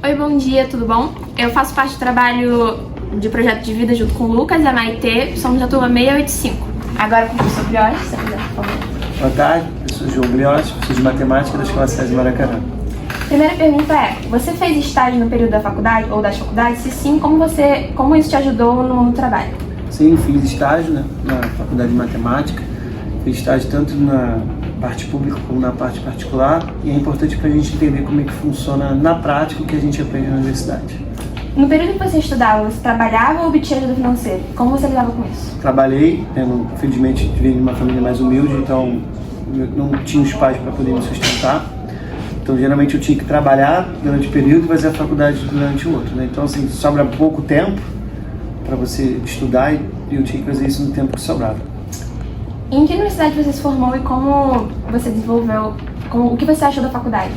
Oi, bom dia, tudo bom? Eu faço parte do trabalho de projeto de vida junto com o Lucas e a Maitê, somos da turma 685. Agora com o professor Brioche, se você quiser, por favor. Boa tarde, eu sou João Brioche, professor de matemática da Escola César Maracanã. Primeira pergunta é, você fez estágio no período da faculdade ou das faculdades? Se sim, como isso te ajudou no trabalho? Sim, fiz estágio, na faculdade de matemática, fiz estágio tanto na parte pública como na parte particular, e é importante para a gente entender como é que funciona na prática o que a gente aprende na universidade. No período que você estudava, você trabalhava ou obtinha ajuda financeira? Como você lidava com isso? Trabalhei, infelizmente vim de uma família mais humilde, então eu não tinha os pais para poder me sustentar. Então geralmente eu tinha que trabalhar durante o período e fazer a faculdade durante o outro, Então assim, sobra pouco tempo para você estudar e eu tinha que fazer isso no tempo que sobrava. Em que universidade você se formou e como você desenvolveu, o que você achou da faculdade?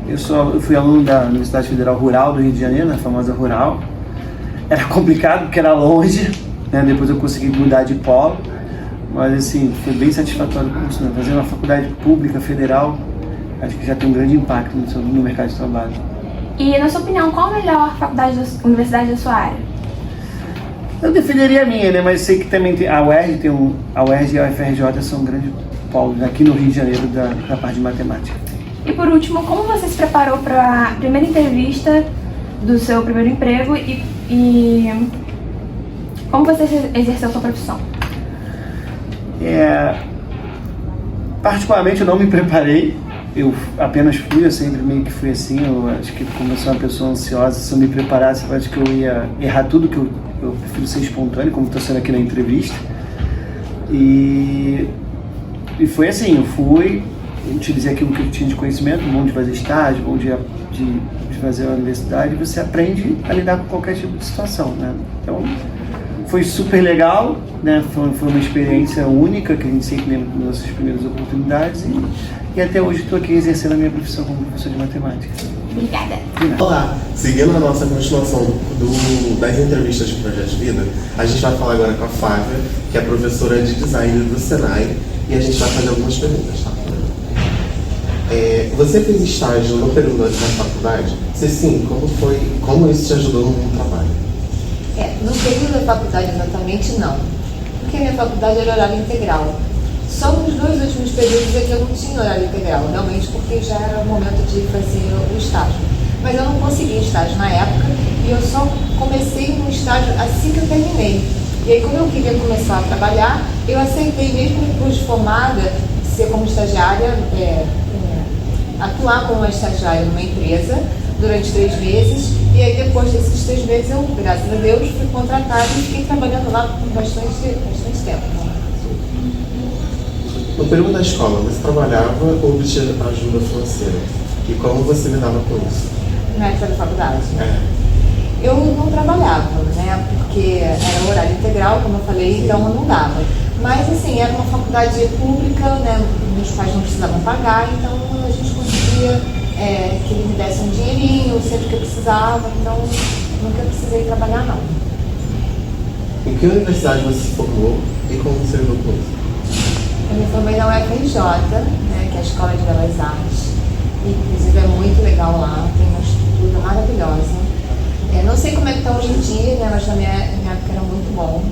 Eu fui aluno da Universidade Federal Rural do Rio de Janeiro, na famosa Rural. Era complicado porque era longe, Depois eu consegui mudar de polo, mas assim, foi bem satisfatório o curso, Fazer uma faculdade pública, federal, acho que já tem um grande impacto no mercado de trabalho. E na sua opinião, qual a melhor universidade da sua área? Eu defenderia a minha, mas sei que também tem a UERJ, a UERJ e a UFRJ são grandes polos aqui no Rio de Janeiro da parte de matemática. E por último, como você se preparou para a primeira entrevista do seu primeiro emprego e como você exerceu sua profissão? Particularmente eu não me preparei, eu apenas fui, eu sempre meio que fui assim, eu acho que como eu sou uma pessoa ansiosa, se eu me preparasse eu acho que eu ia errar tudo, que eu prefiro ser espontâneo, como estou sendo aqui na entrevista. E foi assim, eu fui, utilizei aquilo que eu tinha de conhecimento, bom de fazer estágio, bom de fazer a universidade, você aprende a lidar com qualquer tipo de situação, Então, foi super legal, Foi uma experiência única que a gente sempre lembra das nossas primeiras oportunidades e até hoje estou aqui exercendo a minha profissão como professor de matemática. Obrigada. Olá, seguindo a nossa continuação das entrevistas de Projeto de Vida, a gente vai falar agora com a Flávia, que é professora de design do Senai, e a gente vai fazer algumas perguntas, tá? Você fez estágio no período da faculdade? Se sim, como isso te ajudou no trabalho? No período da faculdade exatamente não, porque a minha faculdade era horário integral. Só nos 2 últimos períodos é que eu não tinha horário integral, realmente porque já era o momento de fazer o estágio. Mas eu não consegui estágio na época e eu só comecei no estágio assim que eu terminei. E aí, como eu queria começar a trabalhar, eu aceitei, mesmo depois de formada, ser como estagiária, atuar como uma estagiária numa empresa durante 3 meses. E aí, depois desses 3 meses, eu, graças a Deus, fui contratada e fiquei trabalhando lá por bastante tempo. No período da escola, você trabalhava ou obtinha ajuda financeira? E como você lidava com isso? Na época da faculdade? Eu não trabalhava, porque era horário integral, como eu falei, Sim. Então eu não dava. Mas, assim, era uma faculdade pública, meus pais não precisavam pagar, então a gente conseguia que eles me dessem um dinheirinho sempre que eu precisava, então nunca precisei trabalhar, não. Em que universidade você se formou e como você lidou com isso? Eu me formei na UFRJ, que é a Escola de Belas Artes. Inclusive é muito legal lá, tem uma estrutura maravilhosa. Não sei como é que está hoje em dia, mas na minha época era muito bom.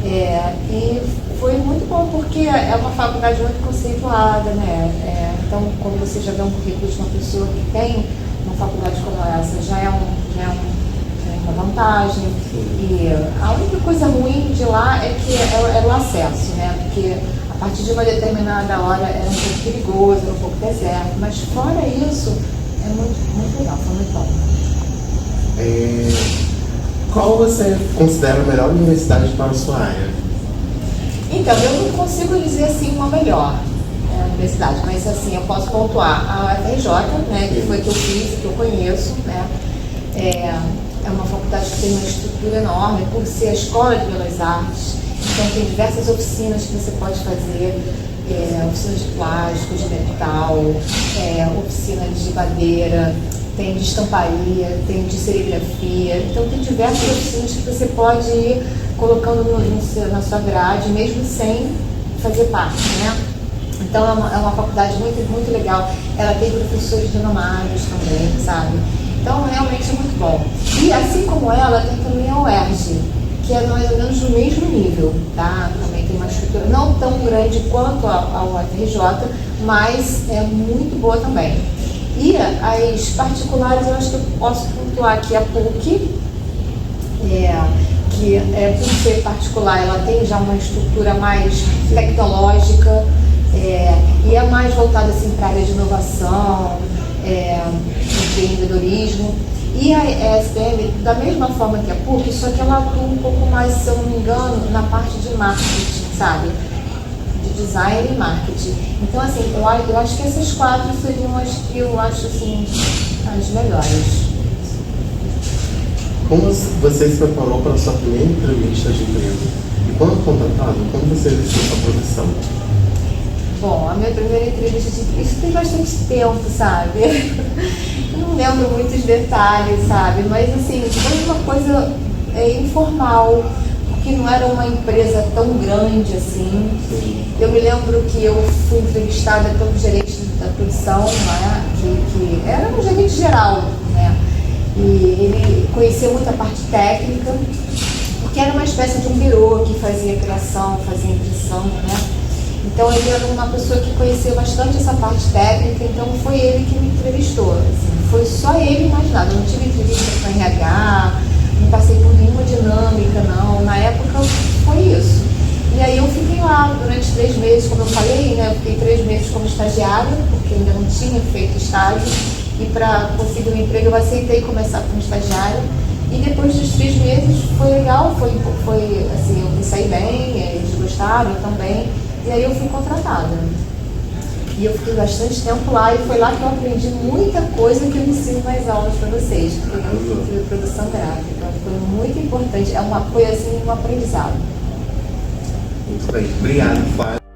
E foi muito bom porque é uma faculdade muito conceituada, então, quando você já vê um currículo de uma pessoa que tem uma faculdade como essa, já é uma vantagem. E a única coisa ruim de lá é que era o acesso, porque a partir de uma determinada hora era um pouco perigoso, era um pouco deserto, mas fora isso, é muito legal, foi muito bom. Qual você considera a melhor universidade para a sua área? Então, eu não consigo dizer assim uma melhor universidade, mas assim, eu posso pontuar a UFRJ, que foi que eu fiz, que eu conheço, É uma faculdade que tem uma estrutura enorme, por ser a Escola de Belas Artes, então tem diversas oficinas que você pode fazer, oficinas de plástico, de metal, oficina de madeira, tem de estamparia, tem de serigrafia, então tem diversas oficinas que você pode ir colocando na sua grade, mesmo sem fazer parte, Então é uma faculdade muito, muito legal. Ela tem professores renomados também, sabe? Então, realmente é muito bom. E assim como ela, tem também a UERJ, que é mais ou menos no mesmo nível, tá? Também tem uma estrutura não tão grande quanto a UFRJ, mas é muito boa também. E as particulares, eu acho que eu posso pontuar aqui a PUC, que por ser particular, ela tem já uma estrutura mais tecnológica, e é mais voltada assim, para a área de inovação, empreendedorismo. E a ESPM, da mesma forma que a PUC, só que ela atua um pouco mais, se eu não me engano, na parte de marketing, sabe? De design e marketing. Então, assim, eu acho que essas 4 seriam as que eu acho, assim, as melhores. Como você se preparou para a sua primeira entrevista de emprego? E quando contratado, como você exerceu sua profissão? Bom, a minha primeira entrevista de emprego, isso tem bastante tempo, sabe? Eu não lembro muitos detalhes, sabe? Mas, assim, foi uma coisa informal, porque não era uma empresa tão grande assim. Eu me lembro que eu fui entrevistada pelo gerente da produção, né? que era um gerente geral, né? E ele conhecia muito a parte técnica, porque era uma espécie de um birô que fazia criação, fazia impressão, né? Então ele era uma pessoa que conhecia bastante essa parte técnica, então foi ele que me entrevistou. Assim, foi só ele e mais nada. Eu não tive entrevista com RH, não passei por nenhuma dinâmica, não. Na época foi isso. E aí eu fiquei lá durante 3 meses, como eu falei, né? Eu fiquei 3 meses como estagiária, porque ainda não tinha feito estágio. E para conseguir um emprego eu aceitei começar como estagiária. E depois dos 3 meses foi legal, foi assim, eu me saí bem, eles gostaram, eu também. E aí eu fui contratada. E eu fiquei bastante tempo lá e foi lá que eu aprendi muita coisa que eu ensino nas aulas para vocês, porque eu fiz produção gráfica. Foi muito importante, foi assim um aprendizado. Muito bem, obrigado, Flávia.